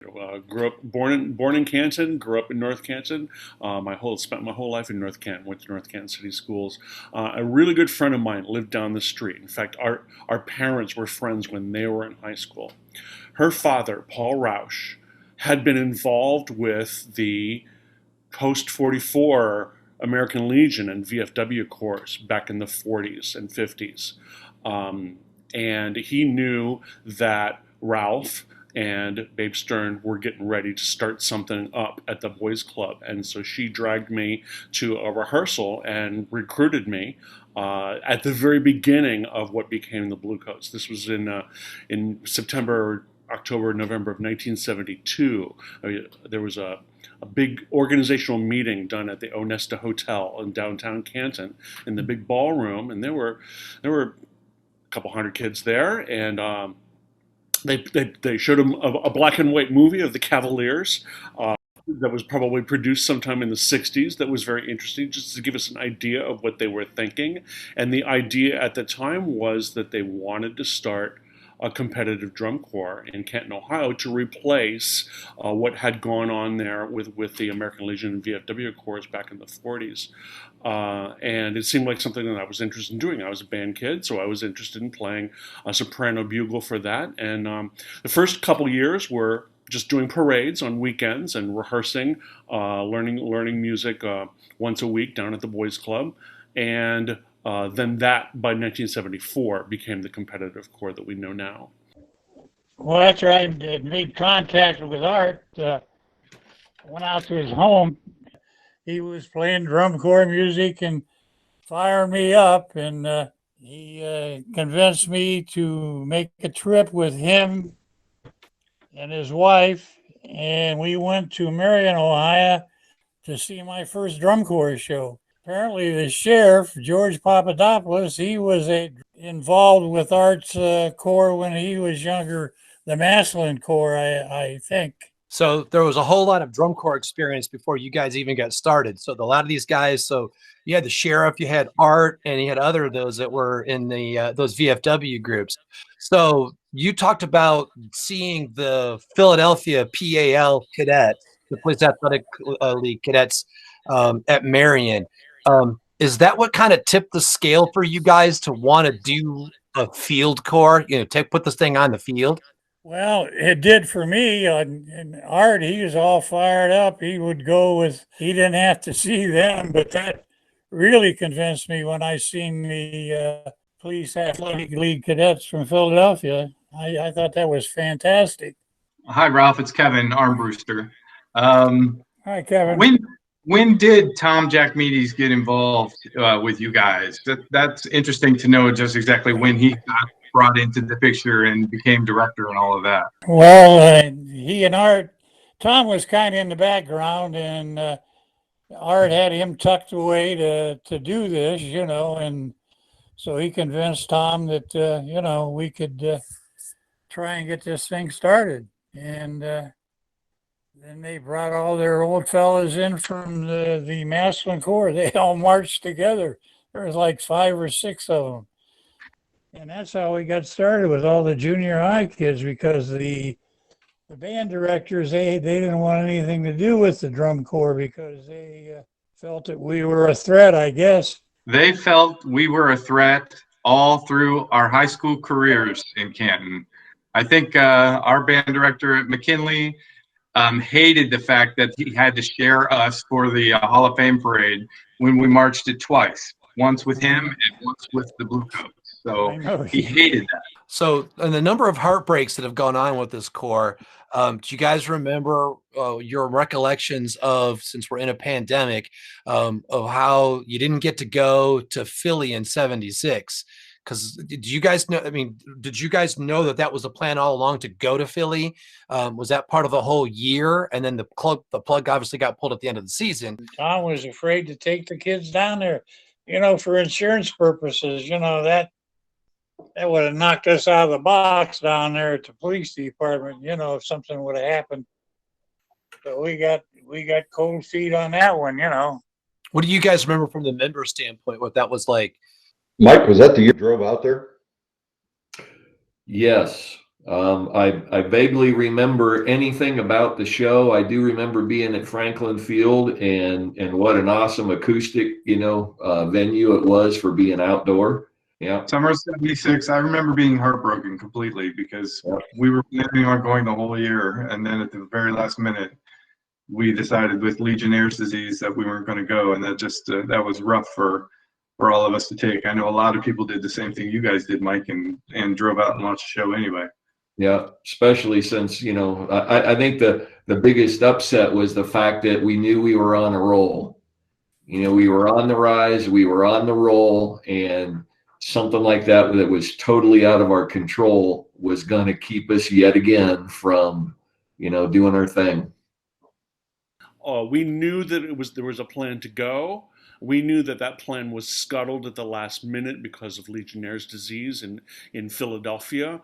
Grew up born in Canton, grew up in North Canton. Spent my whole life in North Canton. Went to North Canton City Schools. A really good friend of mine lived down the street. In fact, our parents were friends when they were in high school. Her father, Paul Rausch, had been involved with the post 44 American Legion and VFW Corps back in the 40s and 50s. And he knew that Ralph and Babe Stern were getting ready to start something up at the boys club, and so she dragged me to a rehearsal and recruited me at the very beginning of what became the Bluecoats. This was in September, October, November of 1972. There was a big organizational meeting done at the Onesta Hotel in downtown Canton in the big ballroom, and there were a couple hundred kids there, and they showed them a black and white movie of the Cavaliers that was probably produced sometime in the 60s that was very interesting, just to give us an idea of what they were thinking. And the idea at the time was that they wanted to start a competitive drum corps in Canton, Ohio, to replace what had gone on there with the American Legion and VFW corps back in the 40s. And it seemed like something that I was interested in doing. I was a band kid, so I was interested in playing a soprano bugle for that. And the first couple years were just doing parades on weekends and rehearsing, learning music once a week down at the boys club. And then that, by 1974, became the competitive corps that we know now. Well, that's right. I made contact with Art. Went out to his home. He was playing drum corps music and fired me up, and he convinced me to make a trip with him and his wife, and we went to Marion, Ohio, to see my first drum corps show. Apparently, the sheriff, George Papadopoulos, he was involved with Art's corps when he was younger, the Maslin Corps, I think. So there was a whole lot of drum corps experience before you guys even got started. So a lot of these guys, so you had the sheriff, you had Art, and you had other of those that were in the those VFW groups. So you talked about seeing the Philadelphia PAL cadets, the Police Athletic League cadets at Marion. Is that what kind of tipped the scale for you guys to want to do a field corps, put this thing on the field? Well, it did for me. And Art, he was all fired up. He would go he didn't have to see them, but that really convinced me when I seen the Police Athletic League cadets from Philadelphia. I thought that was fantastic. Hi, Ralph. It's Kevin Armbruster. Hi, Kevin. When did Tom Jackmedes get involved with you guys? That's interesting to know just exactly when he got brought into the picture and became director and all of that. Well, he and Art, Tom was kind of in the background, and Art had him tucked away to do this, and so he convinced Tom that, we could try and get this thing started. And then they brought all their old fellas in from the Maslin Corps. They all marched together. There was like 5 or 6 of them. And that's how we got started with all the junior high kids, because the band directors, they didn't want anything to do with the drum corps because they felt that we were a threat, I guess. They felt we were a threat all through our high school careers in Canton. I think our band director at McKinley hated the fact that he had to share us for the Hall of Fame parade when we marched it twice, once with him and once with the Bluecoats. So he hated that. So, and the number of heartbreaks that have gone on with this corps, do you guys remember your recollections of, since we're in a pandemic, of how you didn't get to go to Philly in '76? Because did you guys know that that was a plan all along to go to Philly? Was that part of the whole year? And then the plug obviously got pulled at the end of the season. Tom was afraid to take the kids down there, for insurance purposes. That would have knocked us out of the box down there at the police department, if something would have happened. So we got cold feet on that one, What do you guys remember from the member standpoint, what that was like? Mike, was that the year you drove out there? Yes. I vaguely remember anything about the show. I do remember being at Franklin Field, and what an awesome acoustic, venue it was for being outdoor. Yeah. Summer '76. I remember being heartbroken completely because Yeah. we were planning on going the whole year, and then at the very last minute, we decided with Legionnaire's disease that we weren't going to go, and that just that was rough for all of us to take. I know a lot of people did the same thing you guys did, Mike, and drove out and watched the show anyway. Yeah, especially since, I think the biggest upset was the fact that we knew we were on a roll. We were on the rise, we were on the roll, and something like that that was totally out of our control was going to keep us yet again from, doing our thing. We knew that there was a plan to go. We knew that plan was scuttled at the last minute because of Legionnaire's disease in Philadelphia.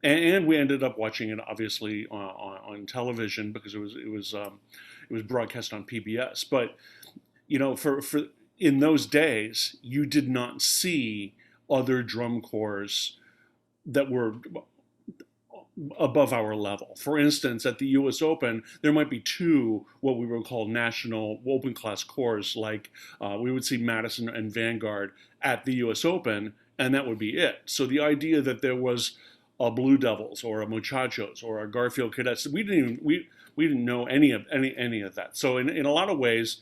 And we ended up watching it obviously on television because it was broadcast on PBS. But for in those days, you did not see other drum corps that were above our level. For instance, at the U.S. Open, there might be two what we would call national open class corps, like we would see Madison and Vanguard at the U.S. Open, and that would be it. So the idea that there was a Blue Devils or a Muchachos or a Garfield Cadets, we didn't know any of that. So in a lot of ways,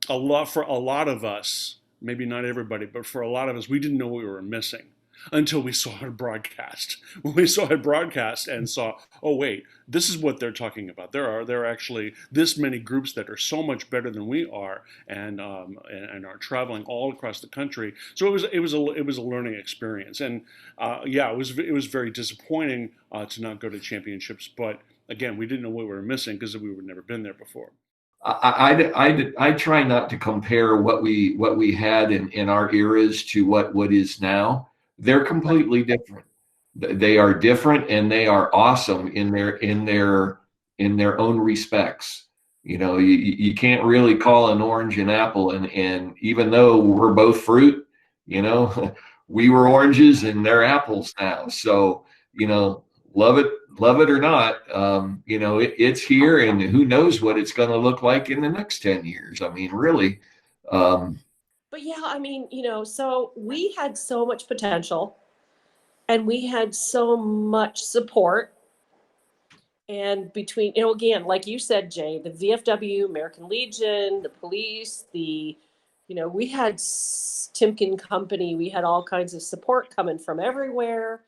for a lot of us, maybe not everybody, but for a lot of us, we didn't know what we were missing until we saw it broadcast. When we saw it broadcast and saw, oh wait, this is what they're talking about. There are actually this many groups that are so much better than we are, and are traveling all across the country. So it was a learning experience, and it was very disappointing to not go to championships. But again, we didn't know what we were missing because we had never been there before. I try not to compare what we had in our eras to what is now. They're completely different. They are different, and they are awesome in their own respects. You can't really call an orange an apple, and even though we're both fruit, we were oranges and they're apples now. So love it or not, it's here, and who knows what it's going to look like in the next 10 years. I mean, really. But yeah, I mean, so we had so much potential and we had so much support. And between, again, like you said, Jay, the VFW, American Legion, the police, we had Timken Company, we had all kinds of support coming from everywhere.